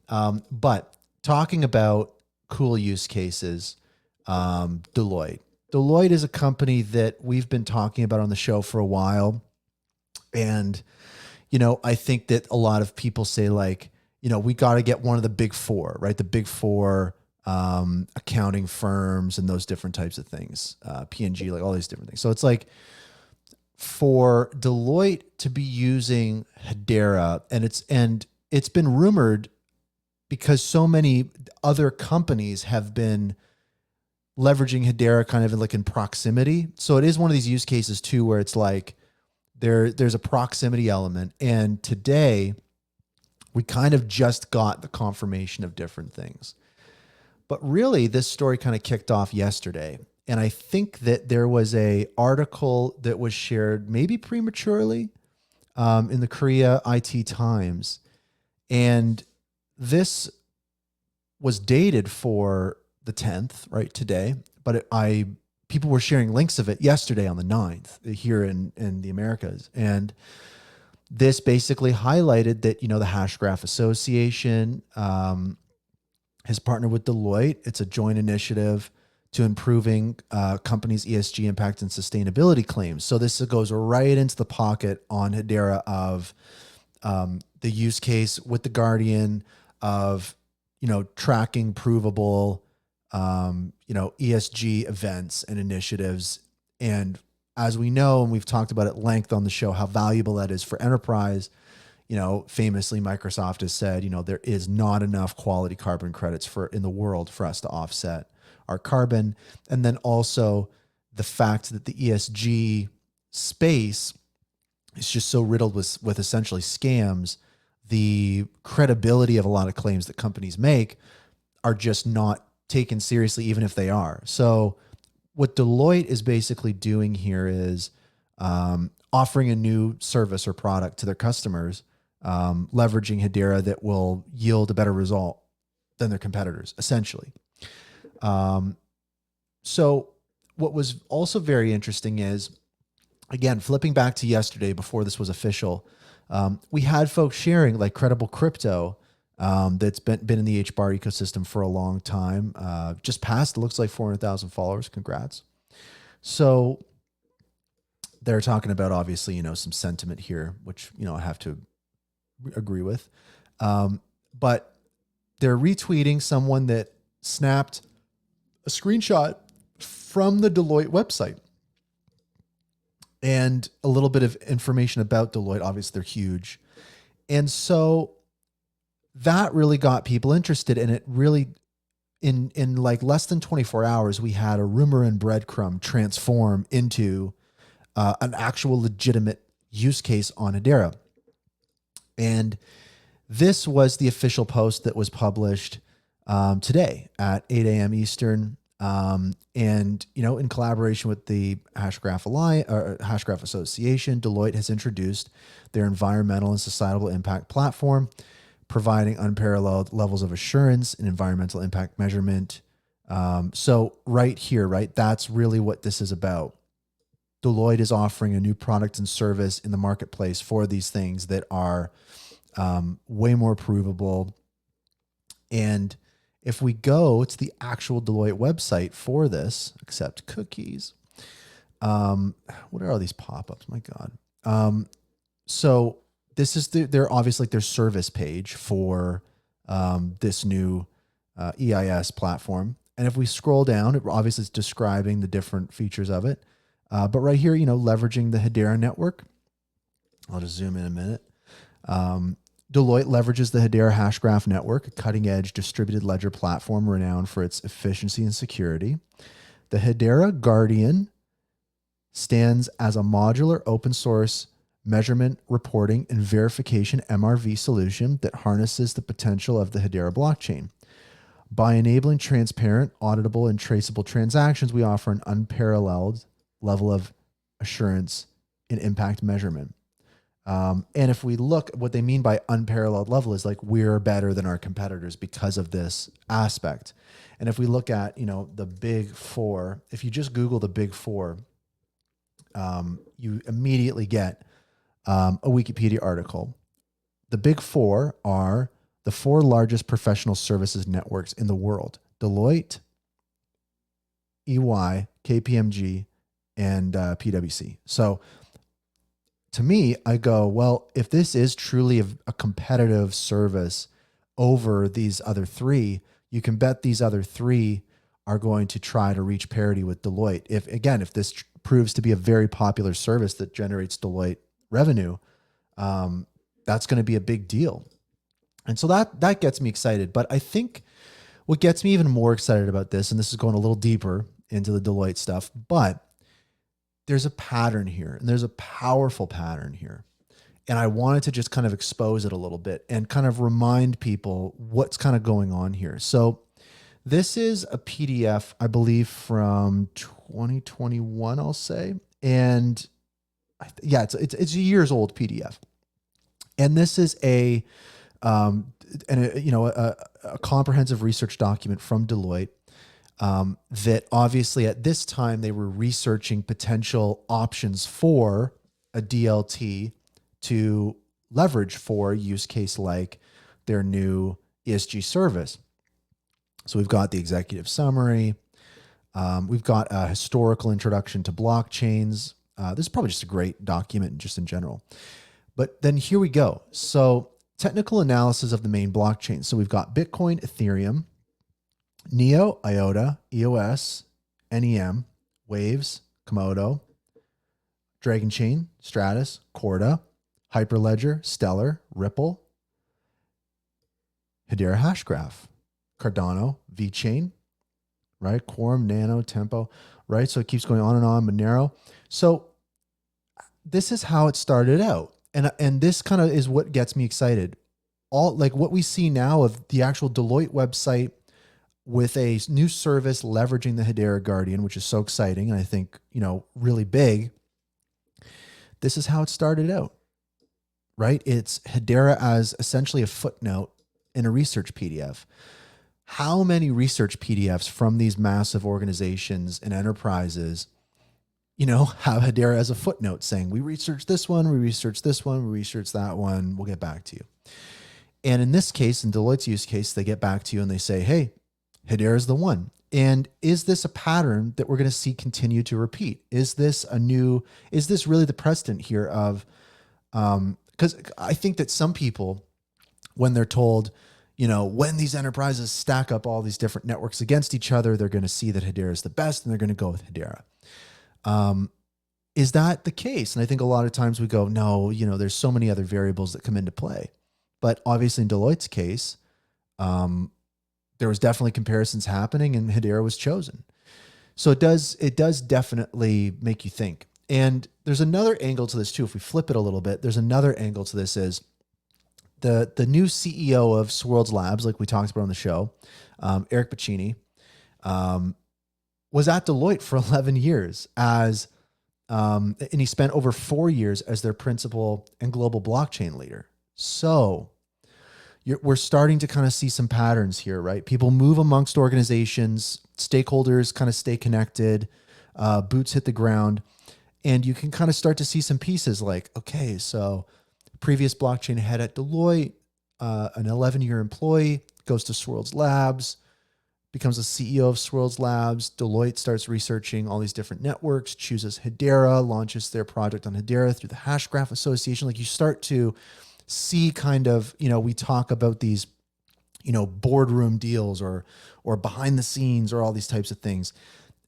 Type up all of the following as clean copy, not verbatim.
But talking about cool use cases, Deloitte. Deloitte is a company that we've been talking about on the show for a while. And, I think that a lot of people say like, we got to get one of the big four, right? The big four accounting firms and those different types of things, P&G, like all these different things. So it's like for Deloitte to be using Hedera, and it's been rumored because so many other companies have been leveraging Hedera kind of like in proximity. So it is one of these use cases too, where it's like there's a proximity element. And today we kind of just got the confirmation of different things. But really this story kind of kicked off yesterday. And I think that there was a article that was shared maybe prematurely in the Korea IT Times. And this was dated for the 10th, right, today. But people were sharing links of it yesterday on the 9th here in the Americas. And this basically highlighted that, the Hashgraph Association has partnered with Deloitte. It's a joint initiative to improving companies' ESG impact and sustainability claims. So this goes right into the pocket on Hedera of the use case with the Guardian of, tracking provable, ESG events and initiatives. And as we know, and we've talked about at length on the show, how valuable that is for enterprise. Famously Microsoft has said, there is not enough quality carbon credits in the world for us to offset our carbon. And then also the fact that the ESG space is just so riddled with essentially scams. The credibility of a lot of claims that companies make are just not taken seriously, even if they are. So what Deloitte is basically doing here is offering a new service or product to their customers, leveraging Hedera that will yield a better result than their competitors, essentially. So what was also very interesting is, again, flipping back to yesterday before this was official, we had folks sharing like Credible Crypto that's been in the HBAR ecosystem for a long time, just passed, it looks like 400,000 followers. Congrats. So they're talking about obviously, some sentiment here, which, I have to agree with. But they're retweeting someone that snapped a screenshot from the Deloitte website and a little bit of information about Deloitte. Obviously they're huge. And so that really got people interested, and it really, in like less than 24 hours, we had a rumor and breadcrumb transform into an actual legitimate use case on Hedera. And this was the official post that was published today at 8 a.m. Eastern. And, in collaboration with the Hashgraph Association, Deloitte has introduced their environmental and societal impact platform, providing unparalleled levels of assurance and environmental impact measurement. So right here, right, that's really what this is about. Deloitte is offering a new product and service in the marketplace for these things that are way more provable. And if we go to the actual Deloitte website for this, accept cookies. What are all these pop-ups? My God. So this is they're obviously like their service page for this new EIS platform. And if we scroll down, it obviously is describing the different features of it. But right here, leveraging the Hedera network. I'll just zoom in a minute. Deloitte leverages the Hedera Hashgraph network, a cutting-edge distributed ledger platform renowned for its efficiency and security. The Hedera Guardian stands as a modular open source measurement, reporting, and verification MRV solution that harnesses the potential of the Hedera blockchain. By enabling transparent, auditable, and traceable transactions, we offer an unparalleled level of assurance in impact measurement. And if we look, what they mean by unparalleled level is like we're better than our competitors because of this aspect. And if we look at, the big four, if you just Google the big four, you immediately get a Wikipedia article. The big four are the 4 largest professional services networks in the world: Deloitte, EY, KPMG, and PwC. So to me, I go, well, if this is truly a competitive service over these other 3, you can bet these other 3 are going to try to reach parity with Deloitte. If this proves to be a very popular service that generates Deloitte revenue, that's going to be a big deal. And so that gets me excited. But I think what gets me even more excited about this, and this is going a little deeper into the Deloitte stuff, but there's a pattern here, and there's a powerful pattern here. And I wanted to just kind of expose it a little bit and kind of remind people what's kind of going on here. So this is a PDF, I believe, from 2021, I'll say. And it's a years old PDF. And this is a comprehensive research document from Deloitte that obviously at this time they were researching potential options for a DLT to leverage for a use case like their new ESG service. So we've got the executive summary. We've got a historical introduction to blockchains. This is probably just a great document just in general. But then here we go. So technical analysis of the main blockchains. So we've got Bitcoin, Ethereum, Neo, IOTA, EOS, NEM, Waves, Komodo, Dragon Chain, Stratus, Corda, Hyperledger, Stellar, Ripple, Hedera Hashgraph, Cardano, VeChain, right? Quorum, Nano, Tempo, right? So it keeps going on and on, Monero. So this is how it started out. And this kind of is what gets me excited. All like what we see now of the actual Deloitte website with a new service leveraging the Hedera Guardian, which is so exciting. And I think, really big. This is how it started out, right? It's Hedera as essentially a footnote in a research PDF. How many research PDFs from these massive organizations and enterprises, have Hedera as a footnote saying, we researched this one, we researched this one, we researched that one, we'll get back to you. And in this case, in Deloitte's use case, they get back to you and they say, hey, Hedera is the one. And is this a pattern that we're going to see continue to repeat? Is this really the precedent here of, because I think that some people, when they're told, when these enterprises stack up all these different networks against each other, they're going to see that Hedera is the best and they're going to go with Hedera. Is that the case? And I think a lot of times we go, no, there's so many other variables that come into play. But obviously in Deloitte's case, there was definitely comparisons happening and Hedera was chosen. So it does definitely make you think. And there's another angle to this too. If we flip it a little bit, there's another angle to this is the new CEO of Swirlds Labs, like we talked about on the show, Eric Pacini, was at Deloitte for 11 years and he spent over 4 years as their principal and global blockchain leader. So we're starting to kind of see some patterns here, right? People move amongst organizations, stakeholders kind of stay connected, boots hit the ground, and you can kind of start to see some pieces like, okay, so previous blockchain head at Deloitte, an 11-year employee, goes to Swirlds Labs, becomes the CEO of Swirlds Labs. Deloitte starts researching all these different networks, chooses Hedera, launches their project on Hedera through the Hashgraph Association. Like you start to see kind of, we talk about these, boardroom deals or behind the scenes or all these types of things.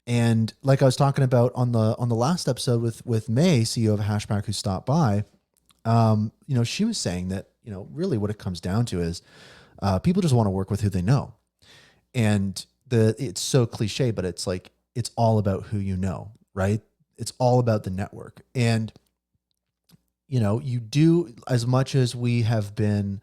And like I was talking about on the last episode with May, CEO of Hashback, who stopped by, she was saying that, really what it comes down to is people just want to work with who they know. And it's so cliche, but it's like, it's all about who you know, right? It's all about the network. And, you do, as much as we have been,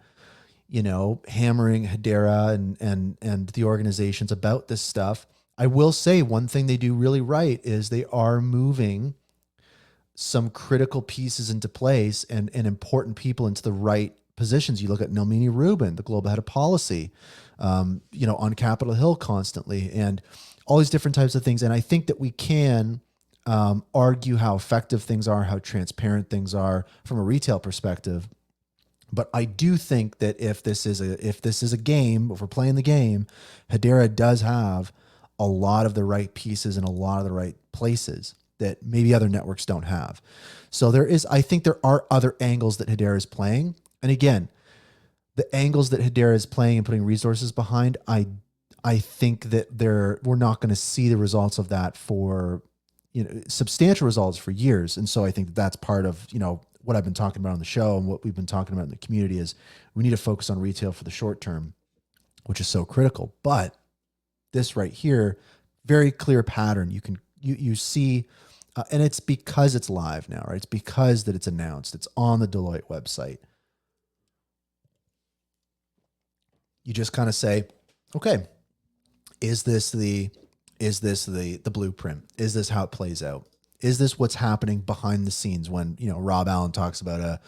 hammering Hedera and the organizations about this stuff, I will say one thing they do really right is they are moving some critical pieces into place and important people into the right positions. You look at Nelmini Rubin, the global head of policy, on Capitol Hill constantly, and all these different types of things. And I think that we can argue how effective things are, how transparent things are from a retail perspective. But I do think that if this is a game, if we're playing the game, Hedera does have a lot of the right pieces in a lot of the right places that maybe other networks don't have. So I think there are other angles that Hedera is playing. And again, the angles that Hedera is playing and putting resources behind, I think that we're not going to see the results of that for, substantial results for years. And so I think that's part of, what I've been talking about on the show and what we've been talking about in the community is we need to focus on retail for the short term, which is so critical. But this right here, very clear pattern. You see, and it's because it's live now, right? It's because that it's announced. It's on the Deloitte website. You just kind of say, okay, is this the blueprint? Is this how it plays out? Is this what's happening behind the scenes when, Rob Allen talks about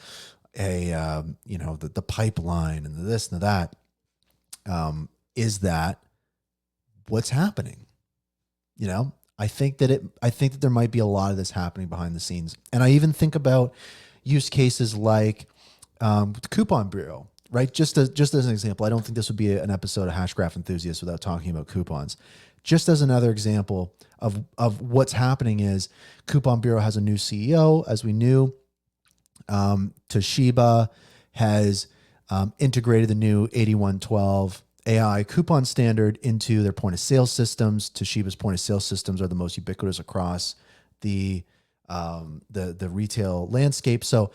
the pipeline and the this and the that? Is that what's happening? I think that there might be a lot of this happening behind the scenes. And I even think about use cases like the Coupon Bureau, right? Just as an example, I don't think this would be an episode of Hashgraph Enthusiasts without talking about coupons. Just as another example of what's happening is Coupon Bureau has a new CEO, as we knew. Toshiba has integrated the new 8112 AI coupon standard into their point of sale systems. Toshiba's point of sale systems are the most ubiquitous across the retail landscape. So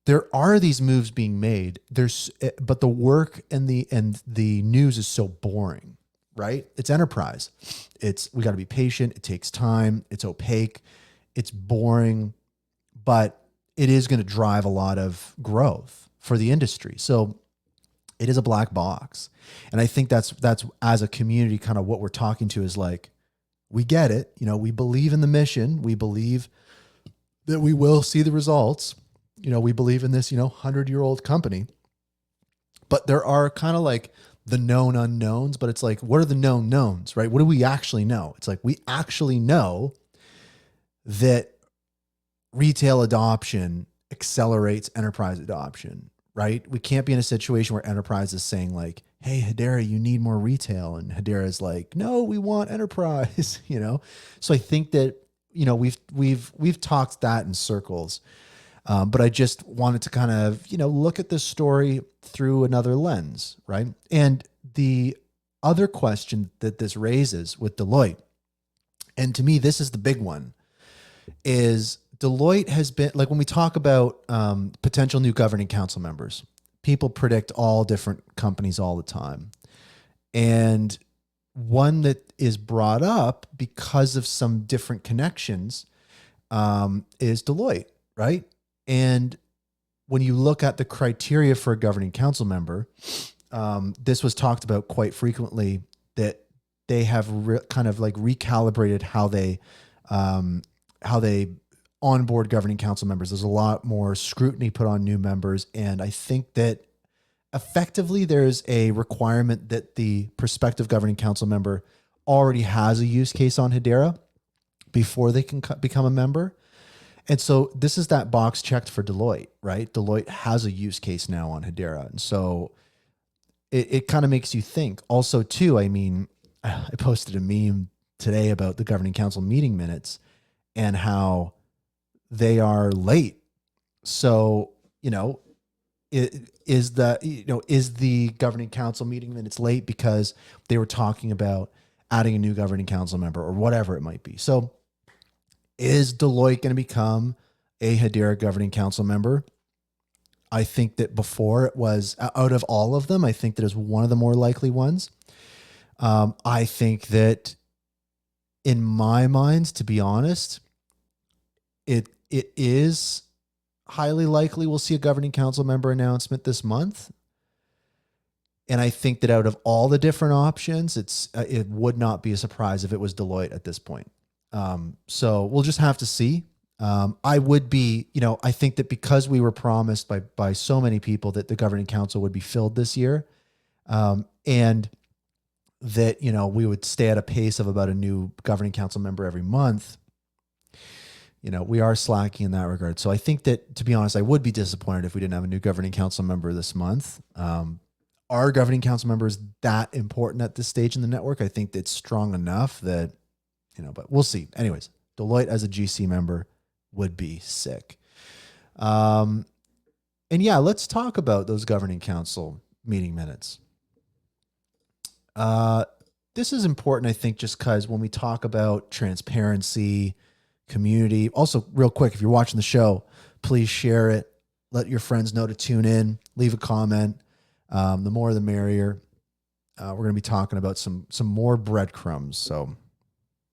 there are these moves being made. But the work and the news is so boring, right? It's enterprise. We got to be patient. It takes time. It's opaque. It's boring, but it is going to drive a lot of growth for the industry. So it is a black box. And I think that's as a community, kind of what we're talking to is like, we get it. We believe in the mission. We believe that we will see the results. We believe in this, 100-year-old company, but there are kind of like the known unknowns, but it's like, what are the known knowns, right? What do we actually know? It's like, we actually know that retail adoption accelerates enterprise adoption, right? We can't be in a situation where enterprise is saying like, hey, Hedera, you need more retail. And Hedera is like, no, we want enterprise, So I think that, we've talked that in circles. But I just wanted to kind of, look at this story through another lens, right? And the other question that this raises with Deloitte, and to me, this is the big one, is Deloitte has been, like when we talk about potential new governing council members, people predict all different companies all the time. And one that is brought up because of some different connections is Deloitte, right? And when you look at the criteria for a governing council member, this was talked about quite frequently, that they have kind of like recalibrated how they onboard governing council members. There's a lot more scrutiny put on new members. And I think that effectively there's a requirement that the prospective governing council member already has a use case on Hedera before they can become a member. And so this is that box checked for Deloitte, right? Deloitte has a use case now on Hedera. And so it kind of makes you think. Also, too, I mean, I posted a meme today about the governing council meeting minutes and how they are late. So, is the governing council meeting minutes late because they were talking about adding a new governing council member or whatever it might be? So is Deloitte going to become a Hedera governing council member? I think that before it was, out of all of them, I think that is one of the more likely ones. I think that in my mind, to be honest, it is highly likely we'll see a governing council member announcement this month. And I think that out of all the different options, it would not be a surprise if it was Deloitte at this point. So we'll just have to see. I would be, I think that because we were promised by so many people that the governing council would be filled this year, and that, we would stay at a pace of about a new governing council member every month, we are slacking in that regard. So I think that, to be honest, I would be disappointed if we didn't have a new governing council member this month. Our governing council member is that important at this stage in the network. I think it's strong enough that, but we'll see. Anyways, Deloitte as a GC member would be sick. And yeah, let's talk about those governing council meeting minutes. This is important, I think, just because when we talk about transparency, community, also real quick, if you're watching the show, please share it. Let your friends know to tune in, leave a comment. The more, the merrier. We're going to be talking about some more breadcrumbs. So